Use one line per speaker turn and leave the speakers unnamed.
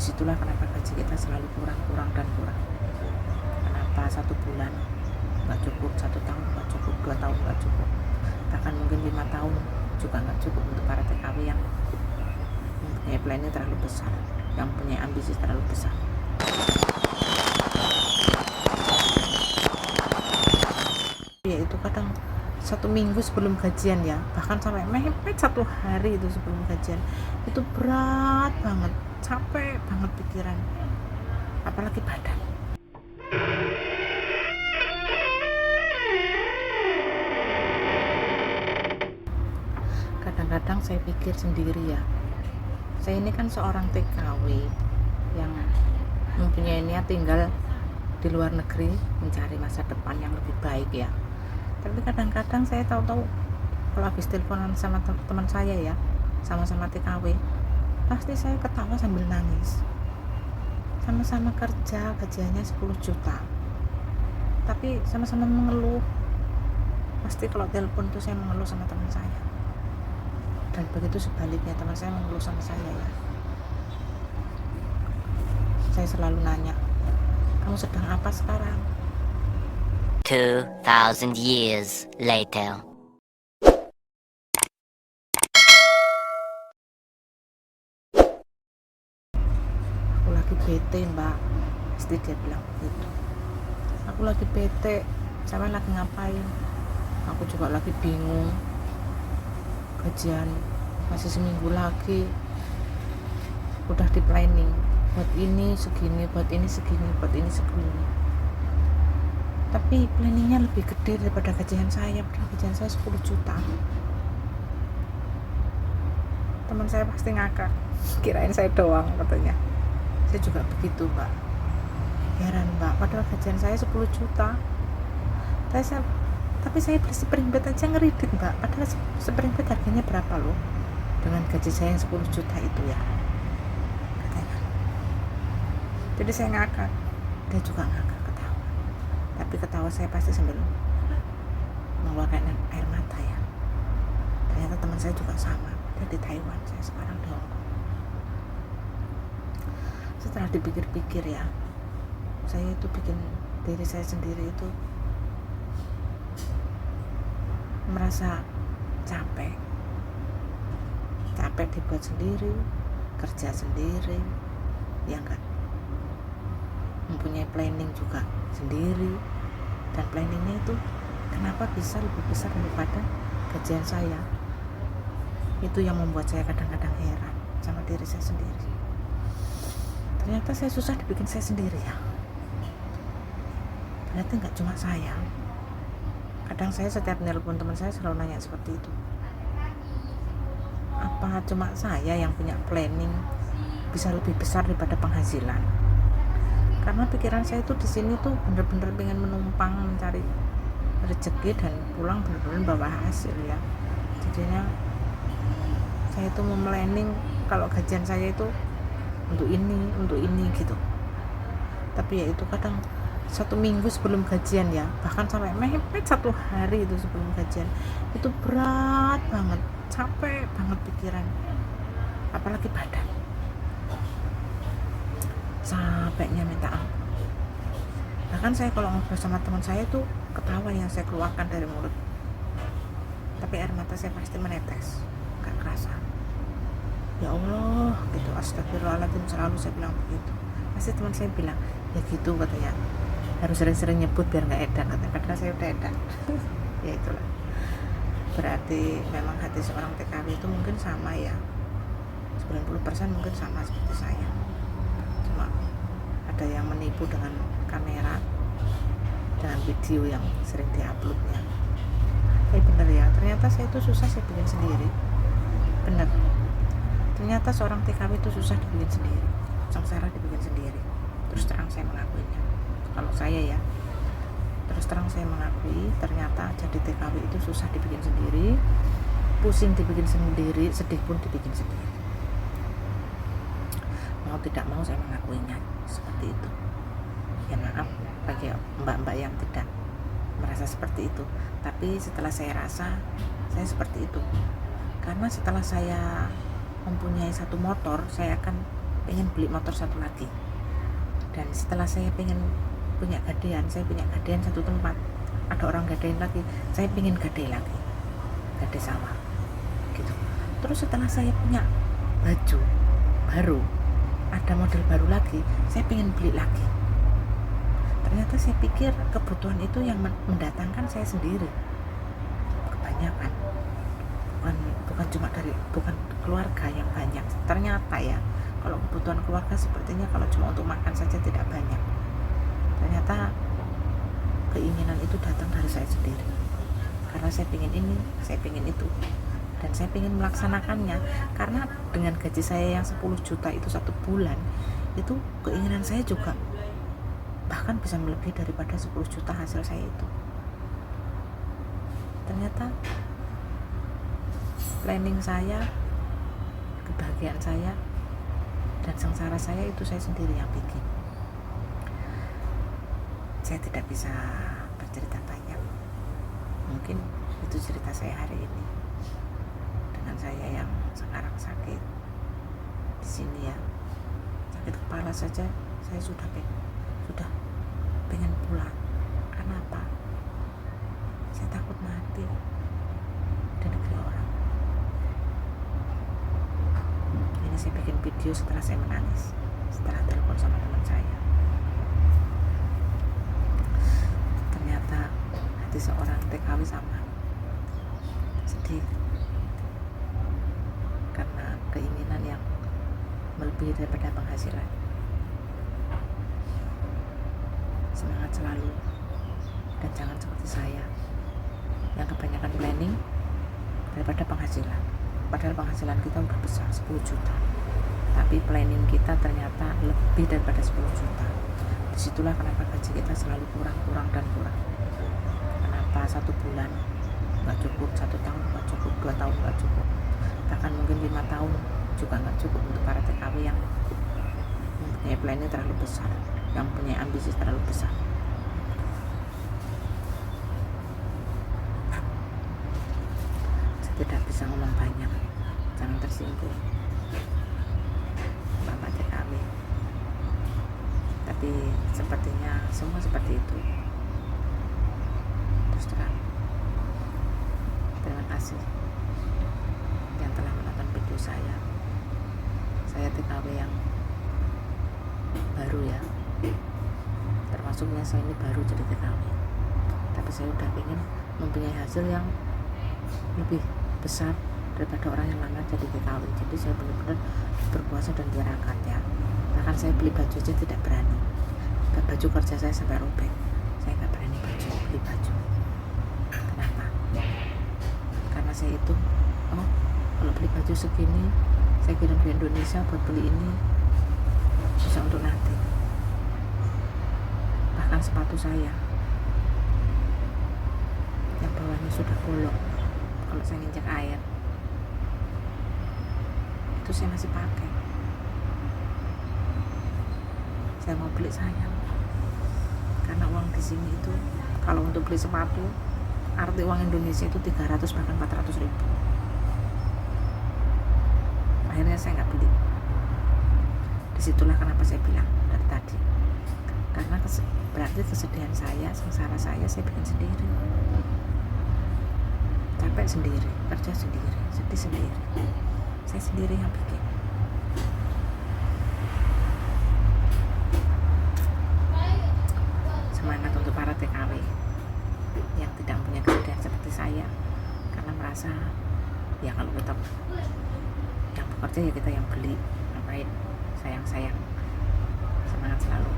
disitulah kenapa gaji kita selalu kurang dan kurang. Kenapa 1 bulan nggak cukup, 1 tahun nggak cukup, 2 tahun nggak cukup, bahkan mungkin 5 tahun juga nggak cukup untuk para TKW yang mempunyai planning terlalu besar, yang punya ambisi terlalu besar. Yaitu kadang 1 minggu sebelum gajian ya, bahkan sampai mepet 1 hari itu sebelum gajian, itu berat banget, capek banget pikiran, apalagi badan. Kadang-kadang saya pikir sendiri ya, saya ini kan seorang TKW yang mempunyai niat tinggal di luar negeri mencari masa depan yang lebih baik ya. Tapi kadang-kadang saya tahu-tahu kalau habis teleponan sama teman saya ya, sama-sama TKW, pasti saya ketawa sambil nangis. Sama-sama kerja, gajiannya 10 juta, tapi sama-sama mengeluh. Pasti kalau telepon tuh saya mengeluh sama teman saya, dan begitu sebaliknya, teman saya mengeluh sama saya ya. Saya selalu nanya, kamu sedang apa sekarang?
2,000 years later.
Aku lagi bete mbak, pasti dia bilang begitu. Aku lagi bete, saya lagi ngapain? Aku juga lagi bingung, gajian masih seminggu lagi, udah di planning buat ini segini, buat ini segini, buat ini segini, tapi planningnya lebih gede daripada gajian saya, padahal gajian saya 10 juta. Teman saya pasti ngakak, kirain saya doang katanya. Saya juga begitu mbak, heran mbak, padahal gajian saya 10 juta, tapi saya beli spring bed aja ngeridit mbak, padahal spring bed harganya berapa loh dengan gaji saya yang 10 juta itu ya, katanya. Jadi saya ngakak, dia juga ngakak, ketawa, tapi ketawa saya pasti sambil mengeluarkan air mata ya. Ternyata teman saya juga sama, dia di Taiwan, saya sekarang di Hong Kong. Setelah dipikir-pikir ya, saya itu bikin diri saya sendiri itu merasa capek dibuat sendiri, kerja sendiri ya enggak, mempunyai planning juga sendiri, dan planningnya itu kenapa bisa lebih besar daripada gajian saya. Itu yang membuat saya kadang-kadang heran sama diri saya sendiri. Ternyata saya susah dibikin saya sendiri ya. Ternyata nggak cuma saya. Kadang saya setiap nelpon teman saya selalu nanya seperti itu, apa cuma saya yang punya planning bisa lebih besar daripada penghasilan? Karena pikiran saya itu di sini tuh bener-bener pengen menumpang mencari rezeki dan pulang bener-bener bawa hasil ya. Jadinya saya itu mau planning kalau gajian saya itu untuk ini gitu. Tapi ya itu kadang 1 minggu sebelum gajian ya, bahkan sampai mepet 1 hari itu sebelum gajian, itu berat banget, capek banget pikiran, apalagi badan, capeknya minta ampun. Bahkan saya kalau ngobrol sama teman saya tuh ketawa yang saya keluarkan dari mulut, tapi air mata saya pasti menetes, gak kerasa. Ya Allah gitu, astagfirullahaladzim, selalu saya bilang begitu. Pasti teman saya bilang, ya gitu katanya, harus sering-sering nyebut biar gak edan katanya, padahal saya udah edan. Ya itulah, berarti memang hati seorang TKW itu mungkin sama ya, 90% mungkin sama seperti saya, cuma ada yang menipu dengan kamera, dengan video yang sering diuploadnya. Bener ya, ternyata saya itu susah saya bikin sendiri, bener. Ternyata seorang TKW itu susah dibikin sendiri, sengsara dibikin sendiri. Terus terang saya mengakuinya. Kalau saya ya, terus terang saya mengakui, ternyata jadi TKW itu susah dibikin sendiri, pusing dibikin sendiri, sedih pun dibikin sendiri. Mau tidak mau saya mengakuinya seperti itu. Ya maaf bagi mbak-mbak yang tidak merasa seperti itu, tapi setelah saya rasa saya seperti itu. Karena setelah saya mempunyai 1 motor, saya akan pengen beli motor satu lagi. Dan setelah saya pengen punya gadean, saya punya gadean satu tempat, ada orang gadein lagi, saya pengen gade lagi, gade sawah gitu. Terus setelah saya punya baju baru, ada model baru lagi, saya pengen beli lagi. Ternyata saya pikir kebutuhan itu yang mendatangkan saya sendiri kebanyakan, bukan cuma bukan keluarga yang banyak. Ternyata ya, kalau kebutuhan keluarga sepertinya kalau cuma untuk makan saja tidak banyak. Ternyata keinginan itu datang dari saya sendiri, karena saya pengen ini, saya pengen itu, dan saya pengen melaksanakannya. Karena dengan gaji saya yang 10 juta itu satu bulan, itu keinginan saya juga bahkan bisa melebihi daripada 10 juta hasil saya itu. Ternyata planning saya, kebahagiaan saya, dan sengsara saya itu saya sendiri yang bikin. Saya tidak bisa bercerita banyak. Mungkin itu cerita saya hari ini. Dengan saya yang sekarang sakit di sini ya, sakit kepala saja saya sudah pengen pulang. Kenapa? Saya takut mati di negeri orang. Ini saya bikin video setelah saya menangis, setelah telepon sama teman saya. Ternyata hati seorang TKW sama, sedih karena keinginan yang melebihi daripada penghasilan. Semangat selalu, dan jangan seperti saya yang kebanyakan planning daripada penghasilan. Padahal penghasilan kita udah besar 10 juta, tapi planning kita ternyata lebih daripada 10 juta. Disitulah kenapa gaji kita selalu kurang. Kenapa 1 bulan nggak cukup, 1 tahun nggak cukup, 2 tahun nggak cukup, bahkan mungkin 5 tahun juga nggak cukup untuk para TKW yang mempunyai planning terlalu besar, yang punya ambisi terlalu besar. Saya tidak bisa ngomong banyak, jangan tersinggung Bapak TKW, tapi sepertinya semua seperti itu. Terus terang, terima kasih yang telah menonton video saya. Saya TKW yang baru ya, termasuknya saya ini baru jadi TKW, tapi saya udah ingin mempunyai hasil yang lebih besar daripada orang yang lama jadi TKW. Jadi saya benar-benar berpuasa dan tirakat ya. Bahkan saya beli baju aja tidak berani. Baju kerja saya sampai robek, saya nggak berani beli baju. Kenapa? Karena saya itu, kalau beli baju segini saya kirim ke Indonesia buat beli ini, bisa untuk nanti. Bahkan sepatu saya yang bawahnya sudah bolong, kalau saya nginjak air itu saya masih pakai. Saya mau beli sayang, karena uang di sini itu kalau untuk beli sepatu, arti uang Indonesia itu 300 bahkan 400 ribu. Akhirnya saya nggak beli. Disitulah kenapa saya bilang dari tadi, karena berarti kesedihan saya, sengsara saya bikin sendiri, capek sendiri, kerja sendiri, sedih sendiri, saya sendiri yang bikin. Semangat untuk para TKW yang tidak punya kesedihan seperti saya, karena merasa ya kalau kita yang bekerja ya kita yang beli, ngapain sayang. Semangat selalu.